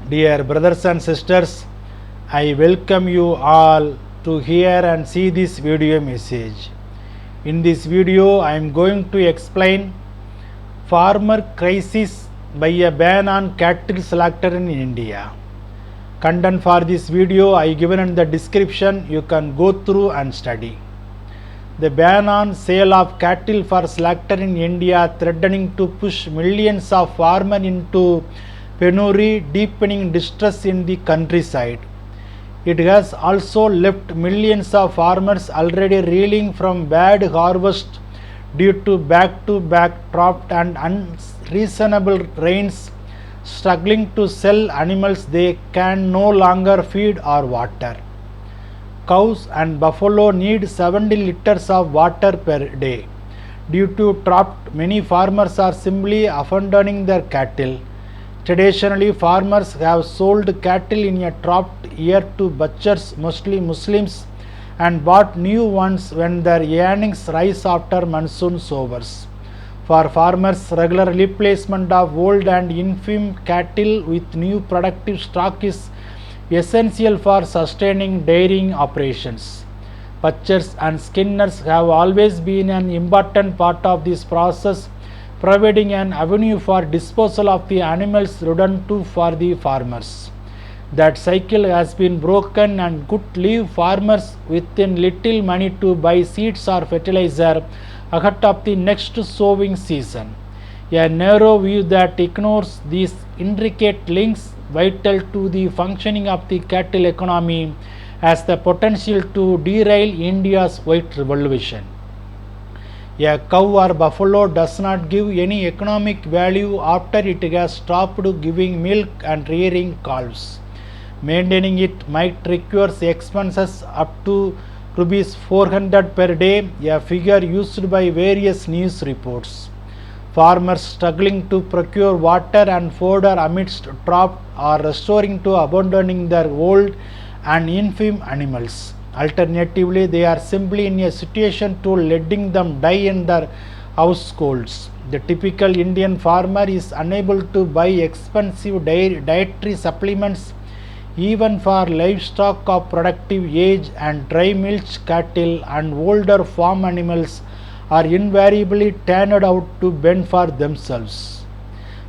Dear brothers and sisters, I welcome you all to hear and see this video message. In this video, I am going to explain farmer crisis by a ban on cattle slaughter in India. Content for this video I given in the description. You can go through and study. The ban on sale of cattle for slaughter in India threatening to push millions of farmers into penury, deepening distress in the countryside. It has also left millions of farmers already reeling from bad harvest due to back-to-back drought and unreasonable rains, struggling to sell animals they can no longer feed or water. Cows and buffalo need 70 liters of water per day. Due to drought, many farmers are simply abandoning their cattle. Traditionally, farmers have sold cattle in a drought year to butchers, mostly Muslims, and bought new ones when their earnings rise after monsoon showers. For farmers, regular replacement of old and infirm cattle with new productive stock is essential for sustaining dairying operations. Butchers and skinners have always been an important part of this process, providing an avenue for disposal of the animals returned to for the farmers. That cycle has been broken and could leave farmers within little money to buy seeds or fertiliser ahead of the next sowing season. A narrow view that ignores these intricate links vital to the functioning of the cattle economy has the potential to derail India's white revolution. A cow or buffalo does not give any economic value after it has stopped giving milk and rearing calves. Maintaining it might require expenses up to rupees 400 per day, a figure used by various news reports. Farmers struggling to procure water and fodder amidst drought are resorting to abandoning their old and infirm animals. Alternatively, they are simply in a situation to letting them die in their households. The typical Indian farmer is unable to buy expensive dietary supplements even for livestock of productive age, and dry milch cattle and older farm animals are invariably turned out to bend for themselves.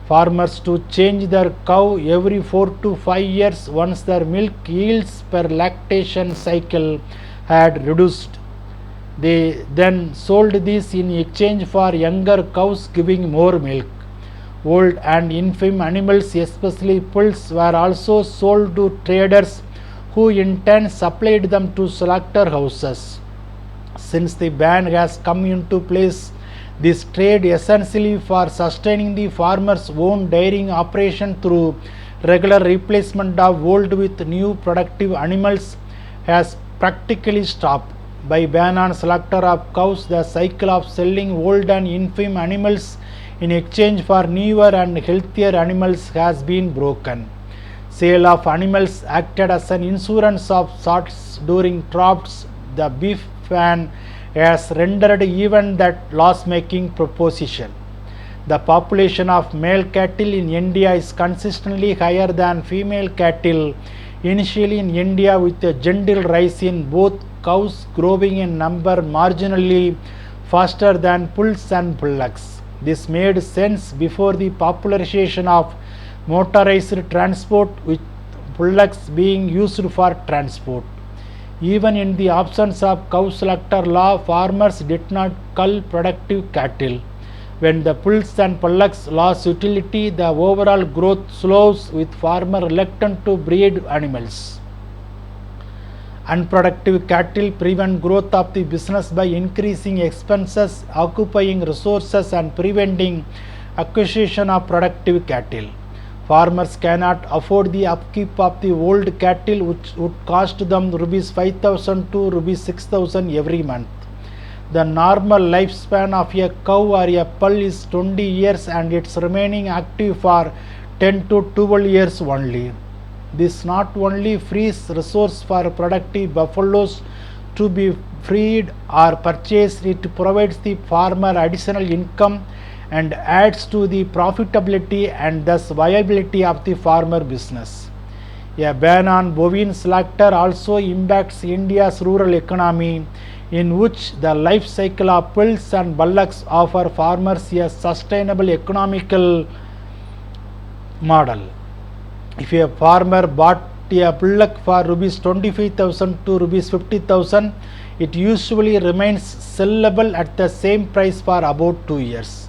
Farmers to change their cow every 4 to 5 years once their milk yields per lactation cycle had reduced. They then sold this in exchange for younger cows giving more milk. Old and infirm animals, especially bulls, were also sold to traders who in turn supplied them to slaughterhouses. Since the ban has come into place, this trade, essentially for sustaining the farmer's own dairying operation through regular replacement of old with new productive animals, has practically stopped. By ban on slaughter of cows, the cycle of selling old and infirm animals in exchange for newer and healthier animals has been broken. Sale of animals acted as an insurance of sorts during droughts. The beef ban has rendered even that loss-making proposition. The population of male cattle in India is consistently higher than female cattle initially in India, with a gentle rise in both cows growing in number marginally faster than bulls and bullocks. This made sense before the popularization of motorized transport, with bullocks being used for transport. Even in the absence of cow slaughter law, farmers did not cull productive cattle. When the bulls and bullocks lost utility, the overall growth slows, with farmers reluctant to breed animals. Unproductive cattle prevent growth of the business by increasing expenses, occupying resources, and preventing acquisition of productive cattle. Farmers cannot afford the upkeep of the old cattle, which would cost them rupees 5,000 to rupees 6,000 every month. The normal lifespan of a cow or a bull is 20 years and it's remaining active for 10 to 12 years only. This not only frees resource for productive buffaloes to be freed or purchased, it provides the farmer additional income and adds to the profitability and thus viability of the farmer business. A ban on bovine slaughter also impacts India's rural economy, in which the life cycle of bulls and bullocks offer farmers a sustainable economical model. If a farmer bought a bullock for rupees 25,000 to rupees 50,000, it usually remains sellable at the same price for about 2 years.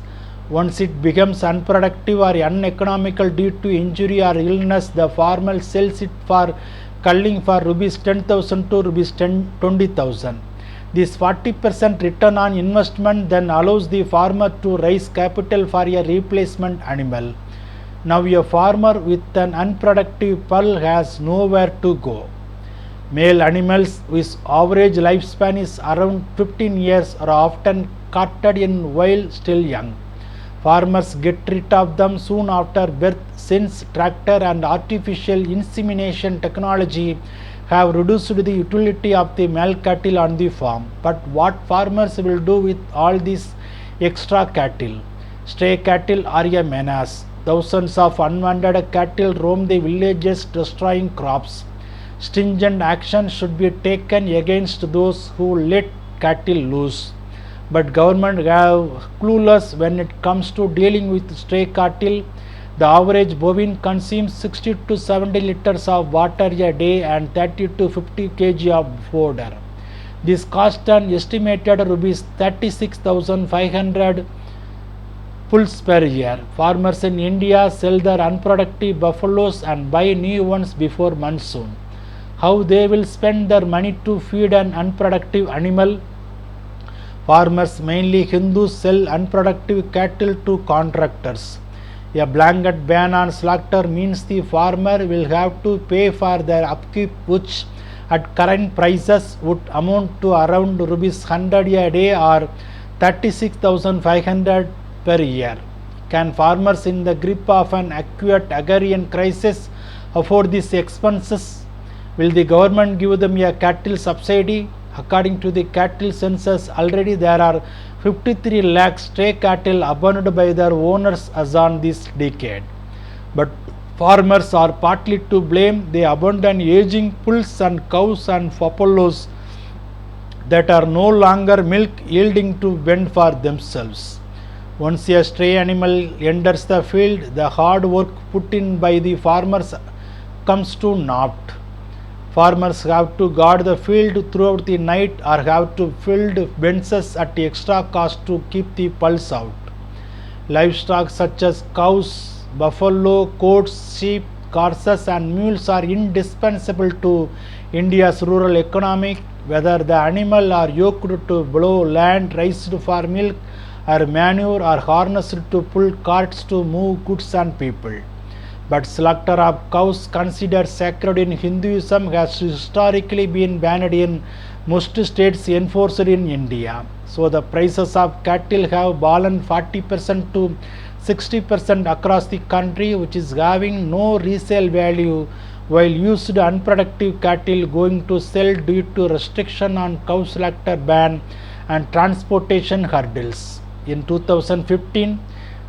Once it becomes unproductive or uneconomical due to injury or illness, the farmer sells it for culling for rupees 10,000 to rupees 20,000. This 40% return on investment then allows the farmer to raise capital for a replacement animal. Now a farmer with an unproductive bull has nowhere to go. Male animals whose average lifespan is around 15 years are often carted in while still young. Farmers get rid of them soon after birth, since tractor and artificial insemination technology have reduced the utility of the male cattle on the farm. But what farmers will do with all these extra cattle? Stray cattle are a menace. Thousands of unwanted cattle roam the villages destroying crops. Stringent action should be taken against those who let cattle loose. But government are clueless when it comes to dealing with stray cattle. The average bovine consumes 60 to 70 liters of water a day and 30 to 50 kg of fodder. This cost an estimated rupees 36,500 pulls per year. Farmers in India sell their unproductive buffaloes and buy new ones before monsoon. How they will spend their money to feed an unproductive animal? Farmers, mainly Hindus, sell unproductive cattle to contractors. A blanket ban on slaughter means the farmer will have to pay for their upkeep, which at current prices would amount to around rupees 100 a day or 36,500 per year. Can farmers in the grip of an acute agrarian crisis afford these expenses? Will the government give them a cattle subsidy? According to the cattle census, already there are 53 lakh stray cattle abandoned by their owners as on this decade. But farmers are partly to blame. They abandon aging bulls and cows and buffaloes that are no longer milk yielding to fend for themselves. Once a stray animal enters the field, the hard work put in by the farmers comes to naught. Farmers have to guard the field throughout the night or have to build fences at extra cost to keep the pulse out. Livestock such as cows, buffalo, goats, sheep, horses and mules are indispensable to India's rural economy, whether the animal are yoked to plough land, raised for milk or manure, or harnessed to pull carts to move goods and people. But slaughter of cows, considered sacred in Hinduism, has historically been banned in most states enforced in India. So the prices of cattle have fallen 40% to 60% across the country, which is having no resale value, while used unproductive cattle going to sell due to restriction on cow slaughter ban and transportation hurdles. In 2015,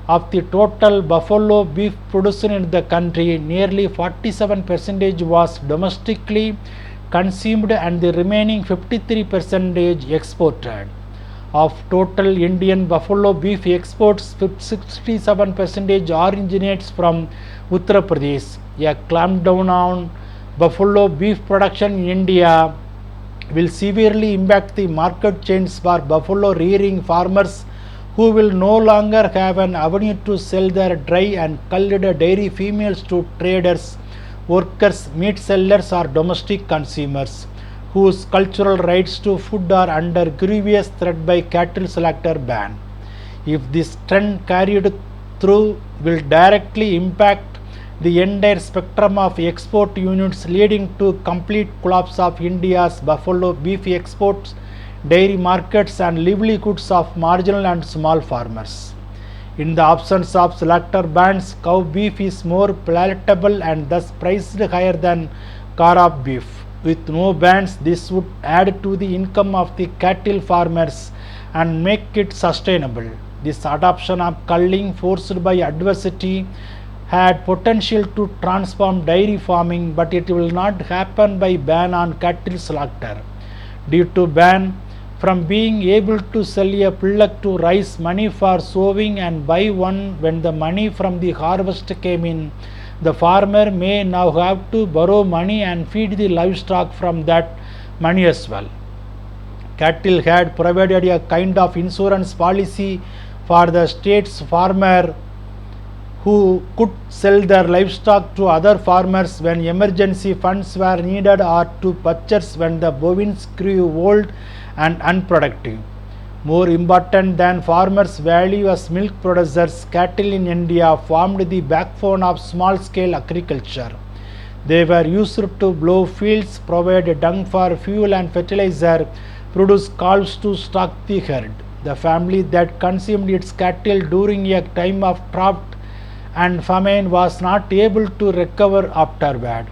of the total buffalo beef produced in the country, nearly 47% was domestically consumed and the remaining 53% exported. Of total Indian buffalo beef exports, 67% originates from Uttar Pradesh. A clampdown on buffalo beef production in India will severely impact the market chains for buffalo rearing farmers, who will no longer have an avenue to sell their dry and culled dairy females to traders, workers, meat sellers or domestic consumers, whose cultural rights to food are under grievous threat by cattle slaughter ban. If this trend carried through, will directly impact the entire spectrum of export units, leading to complete collapse of India's buffalo beef exports, dairy markets and livelihoods of marginal and small farmers. In the absence of slaughter bans, cow beef is more palatable and thus priced higher than calf beef. With no bans, this would add to the income of the cattle farmers and make it sustainable. This adoption of culling forced by adversity had potential to transform dairy farming, but it will not happen by ban on cattle slaughter. Due to ban from being able to sell a pullock to raise money for sowing and buy one when the money from the harvest came in, the farmer may now have to borrow money and feed the livestock from that money as well. Cattle had provided a kind of insurance policy for the state's farmer who could sell their livestock to other farmers when emergency funds were needed or to purchase when the bovines grew old and unproductive. More important than farmers' value as milk producers, cattle in India formed the backbone of small-scale agriculture. They were used to plough fields, provide dung for fuel and fertilizer, produce calves to stock the herd. The family that consumed its cattle during a time of drought and famine was not able to recover afterward.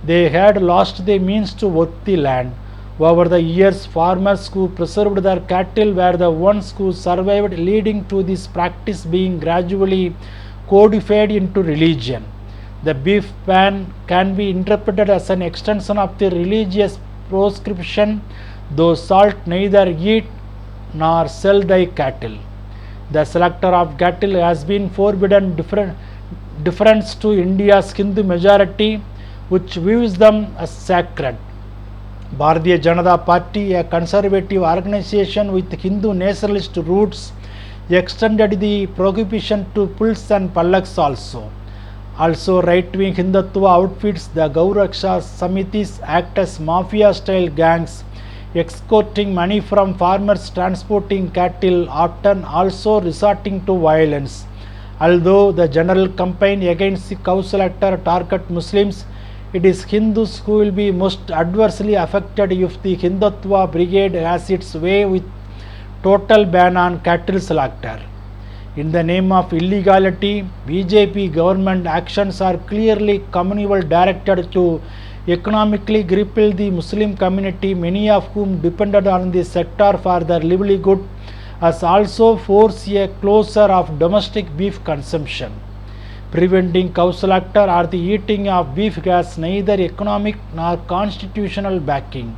They had lost the means to work the land. Over the years, farmers who preserved their cattle were the ones who survived, leading to this practice being gradually codified into religion. The beef ban can be interpreted as an extension of the religious proscription, thou shalt neither eat nor sell thy cattle. The slaughter of cattle has been forbidden deference to India's Hindu majority, which views them as sacred. Bharatiya Janata Party, a conservative organization with Hindu nationalist roots, extended the prohibition to pulls and pallaks also. Also, right-wing Hindutva outfits, the Gauraksha Samitis, act as mafia-style gangs, extorting money from farmers transporting cattle, often also resorting to violence. Although the general campaign against the cow slaughter target Muslims, it is Hindus who will be most adversely affected if the Hindutva brigade has its way with total ban on cattle slaughter. In the name of illegality, BJP government actions are clearly communal directed to economically cripple the Muslim community, many of whom depended on the sector for their livelihood, as also force a closure of domestic beef consumption. Preventing cow slaughter or the eating of beef has neither economic nor constitutional backing.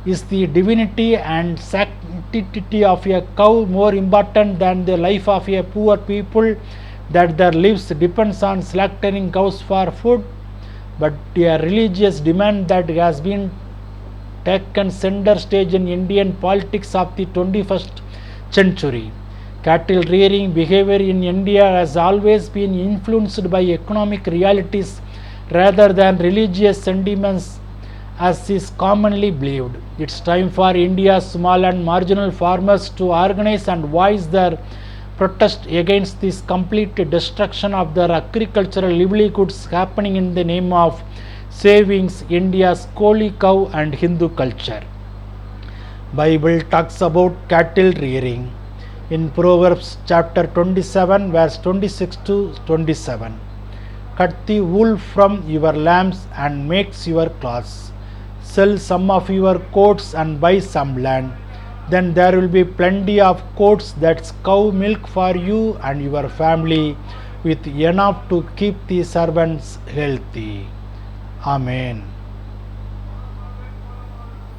Is the divinity and sanctity of a cow more important than the life of a poor people that their lives depends on slaughtering cows for food? But a religious demand that has been taken center stage in Indian politics of the 21st century. Cattle rearing behavior in India has always been influenced by economic realities rather than religious sentiments, as is commonly believed. It's time for India's small and marginal farmers to organize and voice their protest against this complete destruction of their agricultural livelihoods happening in the name of saving India's holy cow and Hindu culture. Bible talks about cattle rearing. In Proverbs chapter 27 verse 26 to 27. Cut the wool from your lambs and makes your cloths. Sell some of your coats and buy some land. Then there will be plenty of coats that's cow milk for you and your family, with enough to keep the servants healthy. Amen.